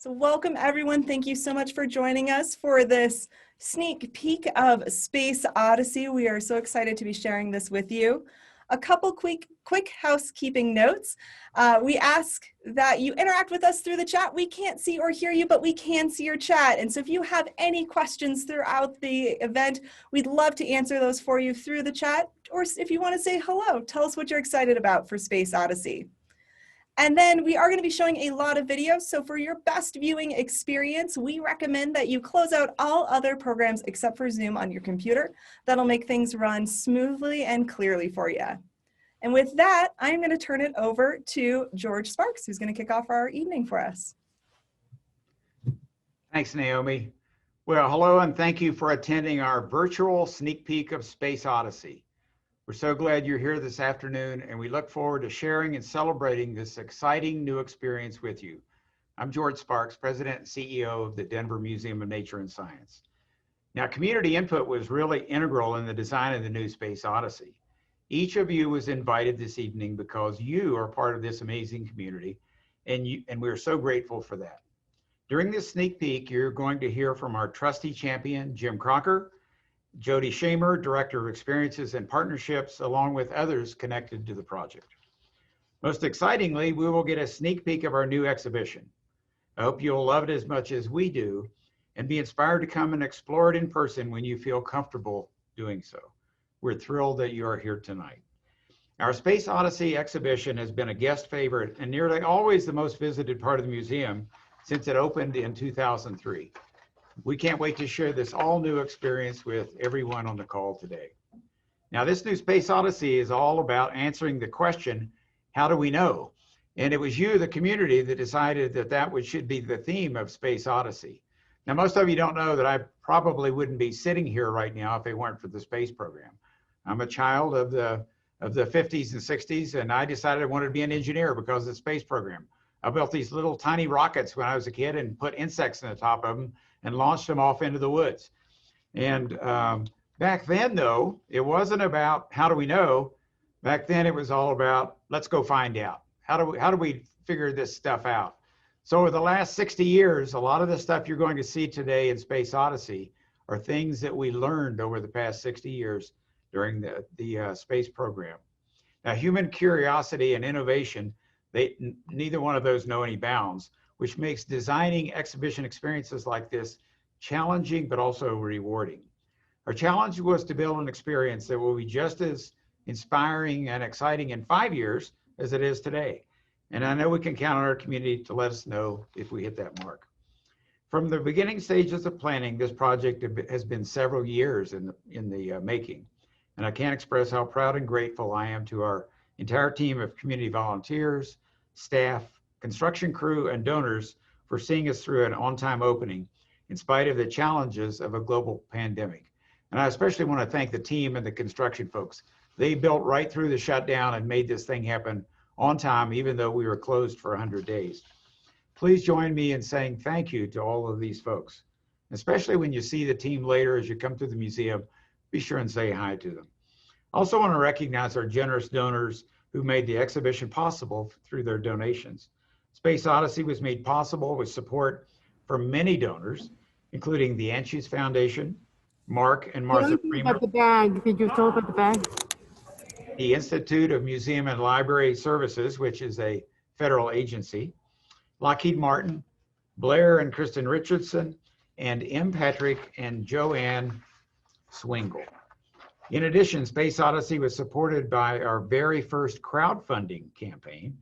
So welcome everyone. Thank you so much for joining us for this sneak peek of Space Odyssey. We are so excited to be sharing this with you. A couple quick housekeeping notes. We ask that you interact with us through the chat. We can't see or hear you, but we can see your chat. And so if you have any questions throughout the event, we'd love to answer those for you through the chat. Or if you want to say hello, tell us what you're excited about for Space Odyssey. And then we are going to be showing a lot of videos. So for your best viewing experience, we recommend that you close out all other programs except for Zoom on your computer. That'll make things run smoothly and clearly for you. And with that, I'm going to turn it over to George Sparks, who's going to kick off our evening for us. Thanks, Naomi. Well, hello, and thank you for attending our virtual sneak peek of Space Odyssey. We're so glad you're here this afternoon, and we look forward to sharing and celebrating this exciting new experience with you. I'm George Sparks, President and CEO of the Denver Museum of Nature and Science. Now, community input was really integral in the design of the new Space Odyssey. Each of you was invited this evening because you are part of this amazing community, and we're so grateful for that. During this sneak peek, you're going to hear from our trusty champion, Jim Crocker, Jody Shamer, Director of Experiences and Partnerships, along with others connected to the project. Most excitingly, we will get a sneak peek of our new exhibition. I hope you'll love it as much as we do and be inspired to come and explore it in person when you feel comfortable doing so. We're thrilled that you are here tonight. Our Space Odyssey exhibition has been a guest favorite and nearly always the most visited part of the museum since it opened in 2003. We can't wait to share this all new experience with everyone on the call today. Now, this new Space Odyssey is all about answering the question, how do we know? And it was you, the community, that decided that should be the theme of Space Odyssey. Now, most of you don't know that I probably wouldn't be sitting here right now if it weren't for the space program. I'm a child of the 50s and 60s, and I decided I wanted to be an engineer because of the space program. I built these little tiny rockets when I was a kid and put insects in the top of them and launched them off into the woods. And back then, though, it wasn't about how do we know. Back then, it was all about let's go find out. How do we figure this stuff out? So over the last 60 years, a lot of the stuff you're going to see today in Space Odyssey are things that we learned over the past 60 years during the space program. Now, human curiosity and innovation, neither one of those know any bounds, which makes designing exhibition experiences like this challenging, but also rewarding. Our challenge was to build an experience that will be just as inspiring and exciting in 5 years as it is today. And I know we can count on our community to let us know if we hit that mark. From the beginning stages of planning, this project has been several years in the making. And I can't express how proud and grateful I am to our entire team of community volunteers, staff, construction crew, and donors for seeing us through an on-time opening in spite of the challenges of a global pandemic. And I especially want to thank the team and the construction folks. They built right through the shutdown and made this thing happen on time, even though we were closed for 100 days. Please join me in saying thank you to all of these folks, especially when you see the team later as you come through the museum. Be sure and say hi to them. I also want to recognize our generous donors who made the exhibition possible through their donations. Space Odyssey was made possible with support from many donors, including the Anschutz Foundation, Mark and Martha Freeman, the bag. Did you tell about the bag? The Institute of Museum and Library Services, which is a federal agency, Lockheed Martin, Blair and Kristen Richardson, and M. Patrick and Joanne Swingle. In addition, Space Odyssey was supported by our very first crowdfunding campaign,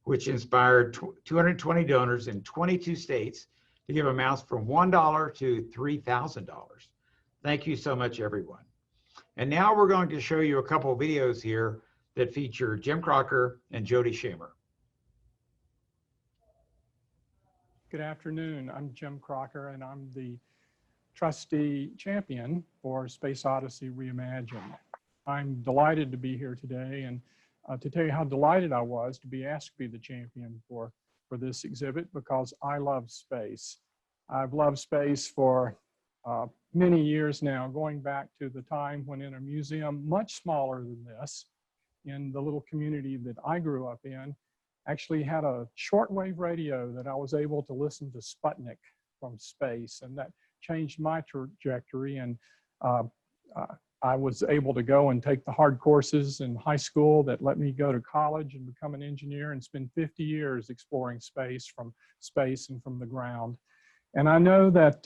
which inspired 220 donors in 22 states to give amounts from $1 to $3,000. Thank you so much, everyone. And now we're going to show you a couple of videos here that feature Jim Crocker and Jody Shamer. Good afternoon. I'm Jim Crocker, and I'm the trustee champion for Space Odyssey Reimagined. I'm delighted to be here today and to tell you how delighted I was to be asked to be the champion for this exhibit because I love space. I've loved space for many years now, going back to the time when in a museum much smaller than this, in the little community that I grew up in, actually had a shortwave radio that I was able to listen to Sputnik from space, and that changed my trajectory. And I was able to go and take the hard courses in high school that let me go to college and become an engineer and spend 50 years exploring space and from the ground. And I know that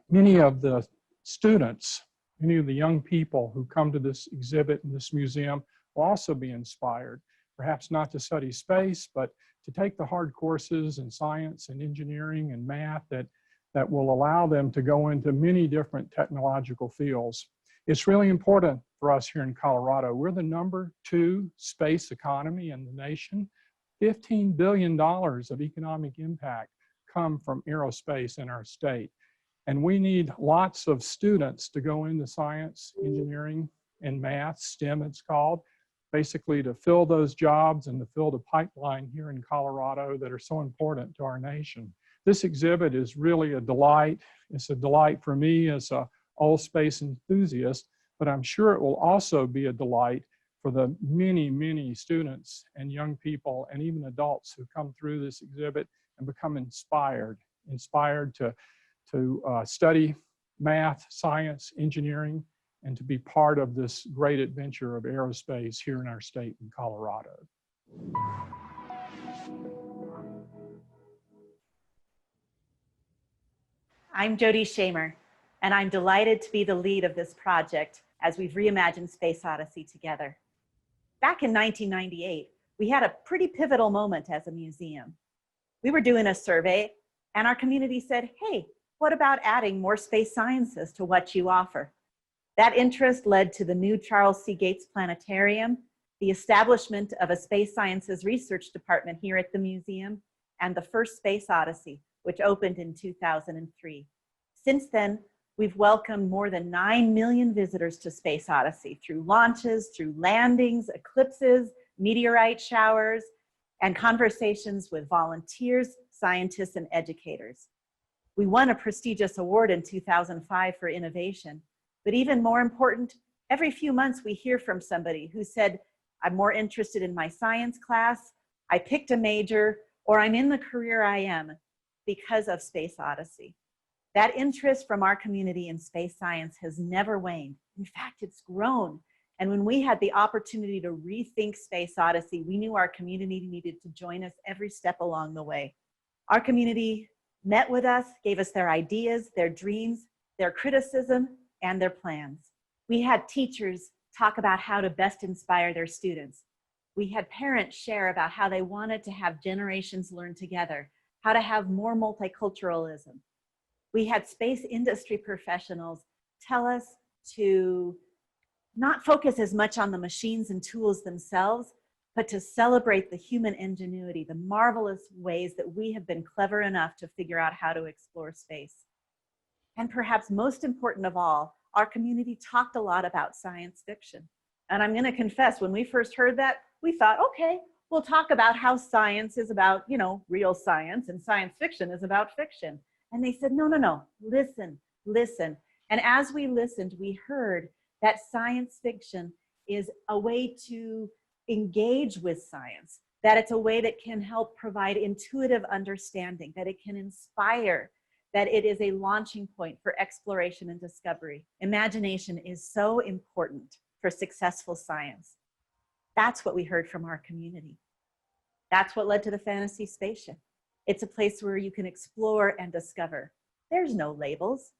many of the students, many of the young people who come to this exhibit in this museum will also be inspired, perhaps not to study space, but to take the hard courses in science and engineering and math that will allow them to go into many different technological fields. It's really important for us here in Colorado. We're the #2 space economy in the nation. $15 billion of economic impact come from aerospace in our state. And we need lots of students to go into science, engineering, and math, STEM it's called, basically to fill those jobs and to fill the pipeline here in Colorado that are so important to our nation. This exhibit is really a delight. It's a delight for me as an old space enthusiast, but I'm sure it will also be a delight for the many, many students and young people and even adults who come through this exhibit and become inspired to study math, science, engineering, and to be part of this great adventure of aerospace here in our state in Colorado. I'm Jody Shamer, and I'm delighted to be the lead of this project as we've reimagined Space Odyssey together. Back in 1998, we had a pretty pivotal moment as a museum. We were doing a survey, and our community said, hey, what about adding more space sciences to what you offer? That interest led to the new Charles C. Gates Planetarium, the establishment of a space sciences research department here at the museum, and the first Space Odyssey, which opened in 2003. Since then, we've welcomed more than 9 million visitors to Space Odyssey through launches, through landings, eclipses, meteorite showers, and conversations with volunteers, scientists, and educators. We won a prestigious award in 2005 for innovation, but even more important, every few months we hear from somebody who said, I'm more interested in my science class, I picked a major, or I'm in the career I am because of Space Odyssey. That interest from our community in space science has never waned. In fact, it's grown. And when we had the opportunity to rethink Space Odyssey, we knew our community needed to join us every step along the way. Our community met with us, gave us their ideas, their dreams, their criticism, and their plans. We had teachers talk about how to best inspire their students. We had parents share about how they wanted to have generations learn together, how to have more multiculturalism. We had space industry professionals tell us to not focus as much on the machines and tools themselves, but to celebrate the human ingenuity, the marvelous ways that we have been clever enough to figure out how to explore space. And perhaps most important of all, our community talked a lot about science fiction. And I'm gonna confess, when we first heard that, we thought, okay, we'll talk about how science is about, you know, real science and science fiction is about fiction. And they said, no, no, no, listen, listen. And as we listened, we heard that science fiction is a way to engage with science, that it's a way that can help provide intuitive understanding, that it can inspire, that it is a launching point for exploration and discovery. Imagination is so important for successful science. That's what we heard from our community. That's what led to the Fantasy Spaceship. It's a place where you can explore and discover. There's no labels.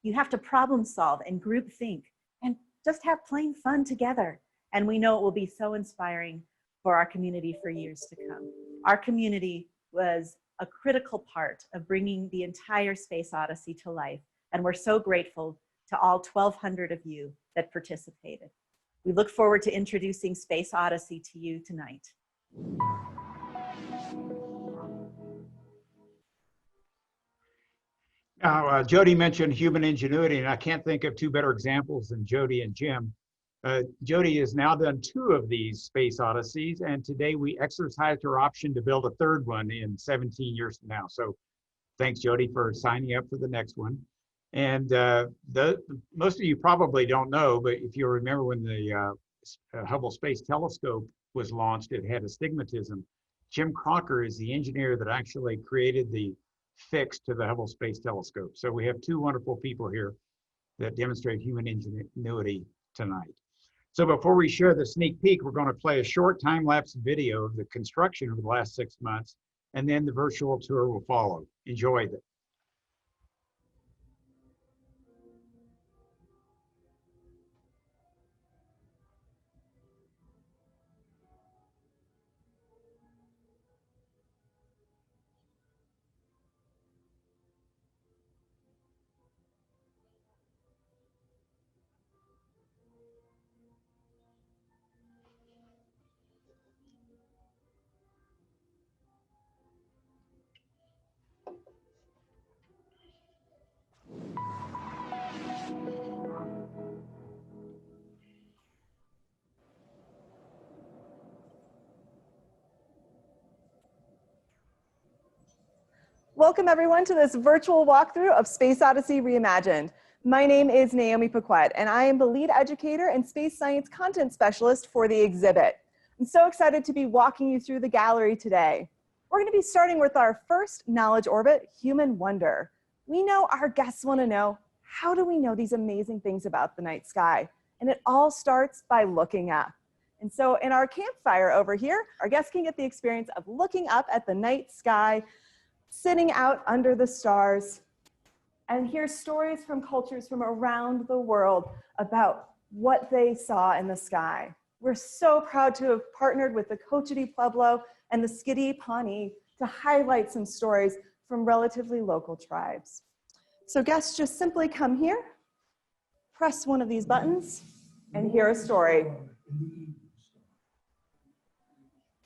You have to problem solve and group think and just have plain fun together. And we know it will be so inspiring for our community for years to come. Our community was a critical part of bringing the entire Space Odyssey to life. And we're so grateful to all 1,200 of you that participated. We look forward to introducing Space Odyssey to you tonight. Now, Jody mentioned human ingenuity, and I can't think of two better examples than Jody and Jim. Jody has now done 2 of these Space Odysseys, and today we exercised her option to build a 3rd one in 17 years from now. So thanks, Jody, for signing up for the next one. And most of you probably don't know, but if you remember when the Hubble Space Telescope was launched, it had astigmatism. Jim Crocker is the engineer that actually created the fix to the Hubble Space Telescope. So we have two wonderful people here that demonstrate human ingenuity tonight. So before we share the sneak peek, we're going to play a short time-lapse video of the construction over the last 6 months, and then the virtual tour will follow. Enjoy it. Welcome everyone to this virtual walkthrough of Space Odyssey Reimagined. My name is Naomi Paquette, and I am the lead educator and space science content specialist for the exhibit. I'm so excited to be walking you through the gallery today. We're going to be starting with our first knowledge orbit, human wonder. We know our guests want to know, how do we know these amazing things about the night sky? And it all starts by looking up. And so in our campfire over here, our guests can get the experience of looking up at the night sky, sitting out under the stars, and hear stories from cultures from around the world about what they saw in the sky. We're so proud to have partnered with the Coche di Pueblo and the Skiddy Pawnee to highlight some stories from relatively local tribes. So guests just simply come here, press one of these buttons, and hear a story.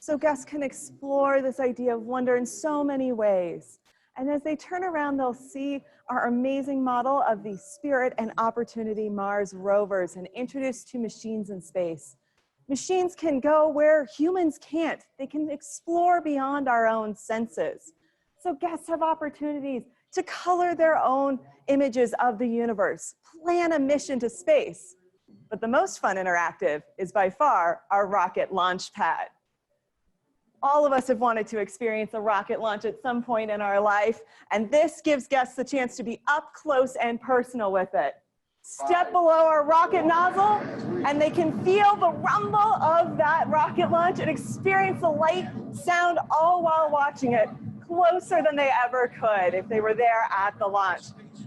So guests can explore this idea of wonder in so many ways. And as they turn around, they'll see our amazing model of the Spirit and Opportunity Mars rovers and introduced to machines in space. Machines can go where humans can't. They can explore beyond our own senses. So guests have opportunities to color their own images of the universe, plan a mission to space. But the most fun interactive is by far our rocket launch pad. All of us have wanted to experience a rocket launch at some point in our life, and this gives guests the chance to be up close and personal with it. Step below our rocket nozzle, and they can feel the rumble of that rocket launch and experience the light, sound, all while watching it closer than they ever could if they were there at the launch.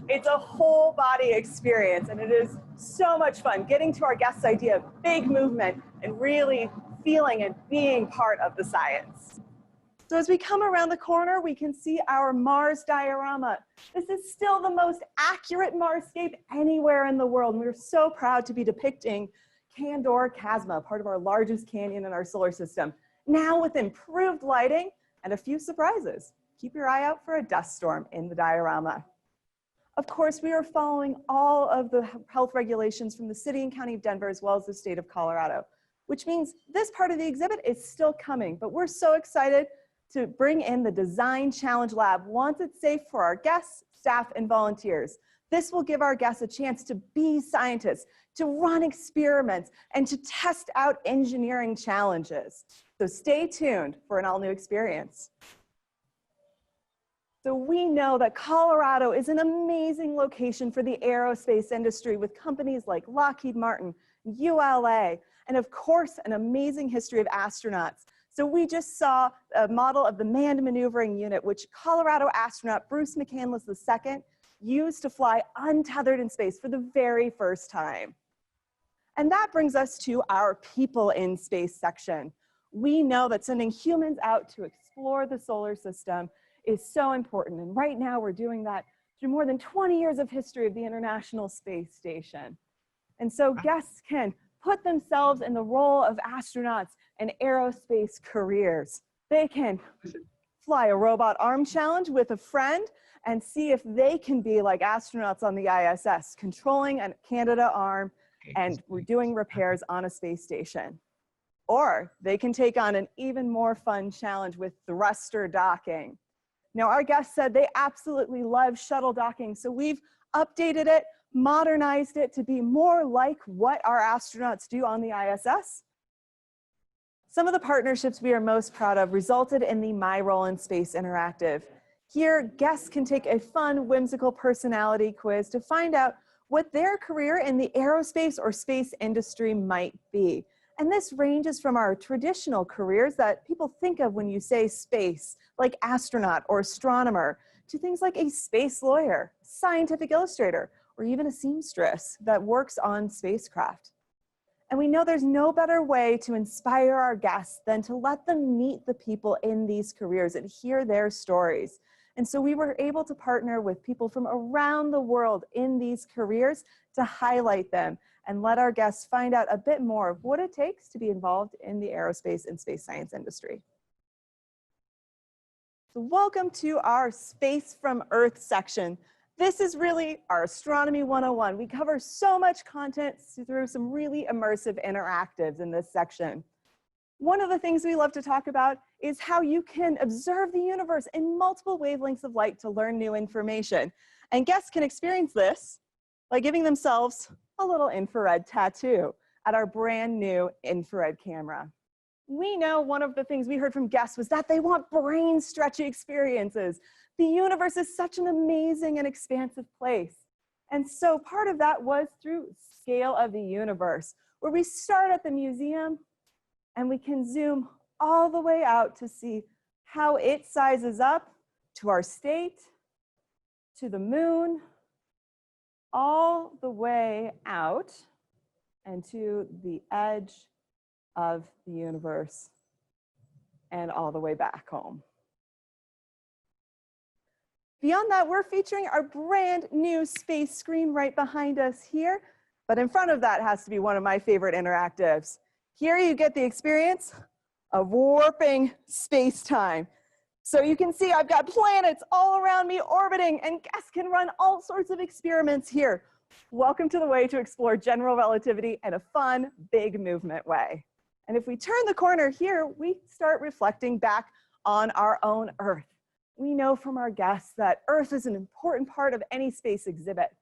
It's a whole body experience, and it is so much fun getting to our guests' idea of big movement and really feeling and being part of the science. So as we come around the corner, we can see our Mars diorama. This is still the most accurate Marscape anywhere in the world. And we're so proud to be depicting Candor Chasma, part of our largest canyon in our solar system, now with improved lighting and a few surprises. Keep your eye out for a dust storm in the diorama. Of course, we are following all of the health regulations from the city and county of Denver, as well as the state of Colorado, which means this part of the exhibit is still coming, but we're so excited to bring in the Design Challenge Lab once it's safe for our guests, staff, and volunteers. This will give our guests a chance to be scientists, to run experiments, and to test out engineering challenges. So stay tuned for an all-new experience. So we know that Colorado is an amazing location for the aerospace industry with companies like Lockheed Martin, ULA, and of course, an amazing history of astronauts. So we just saw a model of the manned maneuvering unit, which Colorado astronaut Bruce McCandless II used to fly untethered in space for the very first time. And that brings us to our People in Space section. We know that sending humans out to explore the solar system is so important. And right now we're doing that through more than 20 years of history of the International Space Station. And so guests can put themselves in the role of astronauts and aerospace careers. They can fly a robot arm challenge with a friend and see if they can be like astronauts on the ISS, controlling a Candida arm and doing repairs on a space station. Or they can take on an even more fun challenge with thruster docking. Now, our guests said they absolutely love shuttle docking, so we've updated it, modernized it to be more like what our astronauts do on the ISS. Some of the partnerships we are most proud of resulted in the My Role in Space Interactive. Here, guests can take a fun, whimsical personality quiz to find out what their career in the aerospace or space industry might be. And this ranges from our traditional careers that people think of when you say space, like astronaut or astronomer, to things like a space lawyer, scientific illustrator, or even a seamstress that works on spacecraft. And we know there's no better way to inspire our guests than to let them meet the people in these careers and hear their stories. And so we were able to partner with people from around the world in these careers to highlight them and let our guests find out a bit more of what it takes to be involved in the aerospace and space science industry. So welcome to our Space from Earth section. This is really our Astronomy 101. We cover so much content through some really immersive interactives in this section. One of the things we love to talk about is how you can observe the universe in multiple wavelengths of light to learn new information. And guests can experience this by giving themselves a little infrared tattoo at our brand new infrared camera. We know one of the things we heard from guests was that they want brain stretchy experiences. The universe is such an amazing and expansive place. And so part of that was through Scale of the Universe, where we start at the museum and we can zoom all the way out to see how it sizes up to our state, to the moon, all the way out and to the edge of the universe and all the way back home. Beyond that, we're featuring our brand new space screen right behind us here, but in front of that has to be one of my favorite interactives. Here you get the experience of warping space-time. So you can see I've got planets all around me orbiting, and guests can run all sorts of experiments here. Welcome to the way to explore general relativity in a fun, big movement way. And if we turn the corner here, we start reflecting back on our own Earth. We know from our guests that Earth is an important part of any space exhibit.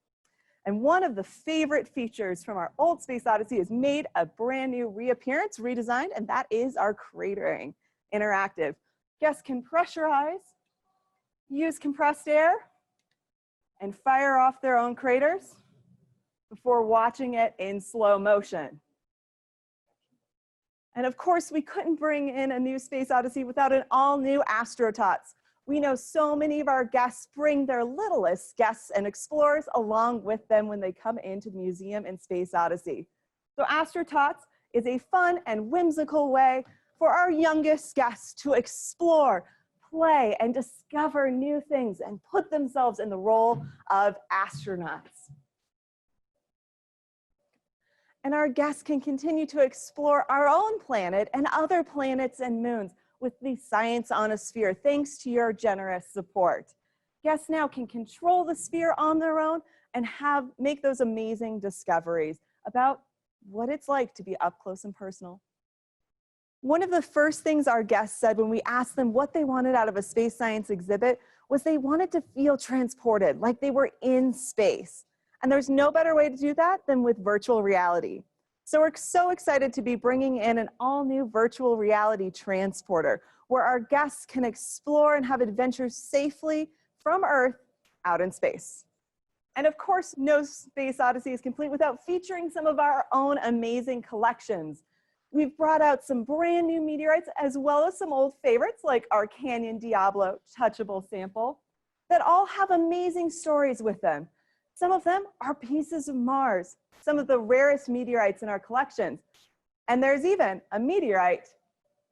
And one of the favorite features from our old Space Odyssey has made a brand new reappearance, redesigned, and that is our cratering interactive. Guests can pressurize, use compressed air, and fire off their own craters before watching it in slow motion. And of course, we couldn't bring in a new Space Odyssey without an all-new AstroTots. We know so many of our guests bring their littlest guests and explorers along with them when they come into the museum in Space Odyssey. So AstroTots is a fun and whimsical way for our youngest guests to explore, play, and discover new things and put themselves in the role of astronauts. And our guests can continue to explore our own planet and other planets and moons with the Science on a Sphere, thanks to your generous support. Guests now can control the sphere on their own and make those amazing discoveries about what it's like to be up close and personal. One of the first things our guests said when we asked them what they wanted out of a space science exhibit was they wanted to feel transported, like they were in space. And there's no better way to do that than with virtual reality. So we're so excited to be bringing in an all-new virtual reality transporter where our guests can explore and have adventures safely from Earth out in space. And of course, no Space Odyssey is complete without featuring some of our own amazing collections. We've brought out some brand new meteorites as well as some old favorites like our Canyon Diablo touchable sample that all have amazing stories with them. Some of them are pieces of Mars, some of the rarest meteorites in our collections. And there's even a meteorite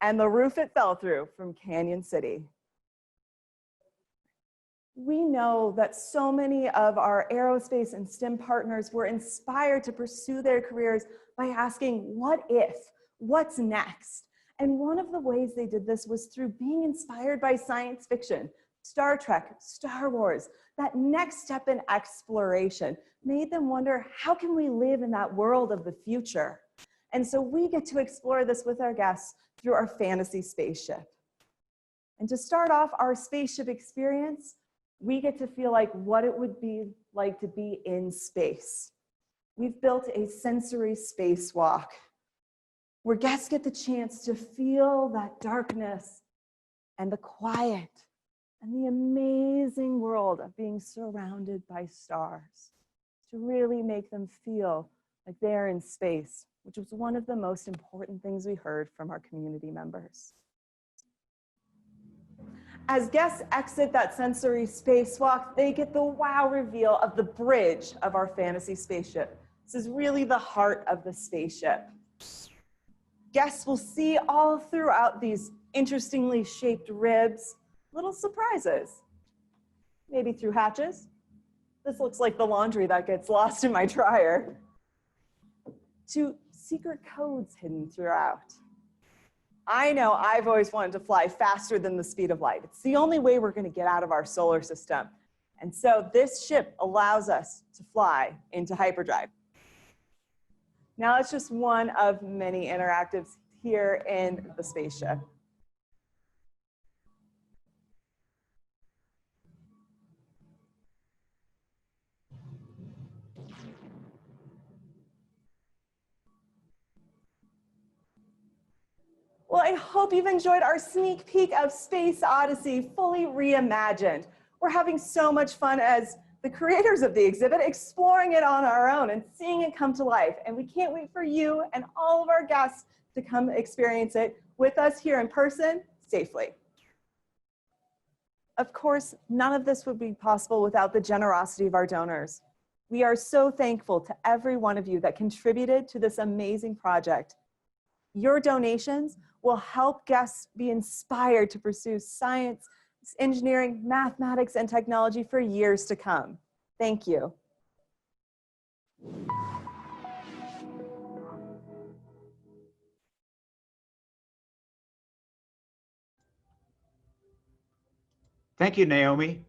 and the roof it fell through from Canyon City. We know that so many of our aerospace and STEM partners were inspired to pursue their careers by asking, what if? What's next? And one of the ways they did this was through being inspired by science fiction. Star Trek, Star Wars, that next step in exploration made them wonder, how can we live in that world of the future? And so we get to explore this with our guests through our fantasy spaceship. And to start off our spaceship experience, we get to feel like what it would be like to be in space. We've built a sensory spacewalk where guests get the chance to feel that darkness and the quiet and the amazing world of being surrounded by stars, to really make them feel like they're in space, which was one of the most important things we heard from our community members. As guests exit that sensory spacewalk, they get the wow reveal of the bridge of our fantasy spaceship. This is really the heart of the spaceship. Guests will see all throughout these interestingly shaped ribs little surprises, maybe through hatches. This looks like the laundry that gets lost in my dryer. To secret codes hidden throughout. I know I've always wanted to fly faster than the speed of light. It's the only way we're going to get out of our solar system. And so this ship allows us to fly into hyperdrive. Now it's just one of many interactives here in the spaceship. Well, I hope you've enjoyed our sneak peek of Space Odyssey fully reimagined. We're having so much fun as the creators of the exhibit, exploring it on our own and seeing it come to life. And we can't wait for you and all of our guests to come experience it with us here in person safely. Of course, none of this would be possible without the generosity of our donors. We are so thankful to every one of you that contributed to this amazing project. Your donations will help guests be inspired to pursue science, engineering, mathematics, and technology for years to come. Thank you. Thank you, Naomi.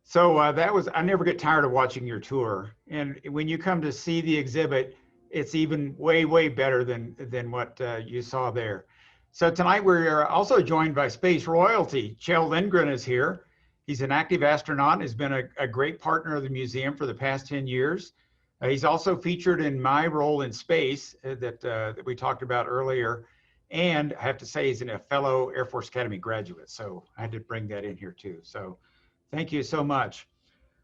So I never get tired of watching your tour. And when you come to see the exhibit, it's even way better than what you saw there. So tonight we're also joined by space royalty. Chelle Lindgren is here. He's an active astronaut, has been a great partner of the museum for the past 10 years. He's also featured in My Role in Space that we talked about earlier. And I have to say he's a fellow Air Force Academy graduate. So I had to bring that in here too. So thank you so much.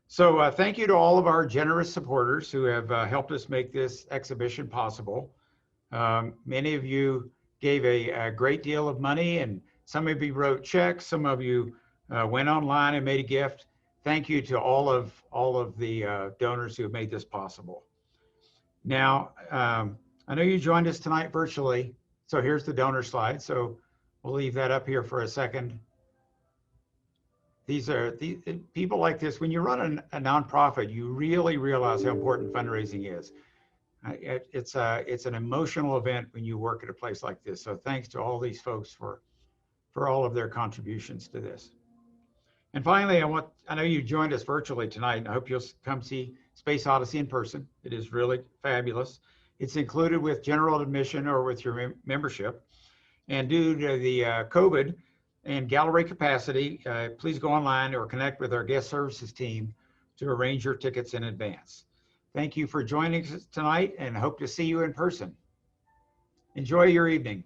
So thank you to all of our generous supporters who have helped us make this exhibition possible. Many of you gave a great deal of money, and some of you wrote checks, some of you went online and made a gift. Thank you to all of the donors who have made this possible. Now, I know you joined us tonight virtually, so here's the donor slide. So we'll leave that up here for a second. These people like this. When you run a nonprofit, you really realize how important fundraising is. It's an emotional event when you work at a place like this. So thanks to all these folks for all of their contributions to this. And finally, I know you joined us virtually tonight, and I hope you'll come see Space Odyssey in person. It is really fabulous. It's included with general admission or with your membership. And due to the COVID and gallery capacity, please go online or connect with our guest services team to arrange your tickets in advance. Thank you for joining us tonight and hope to see you in person. Enjoy your evening.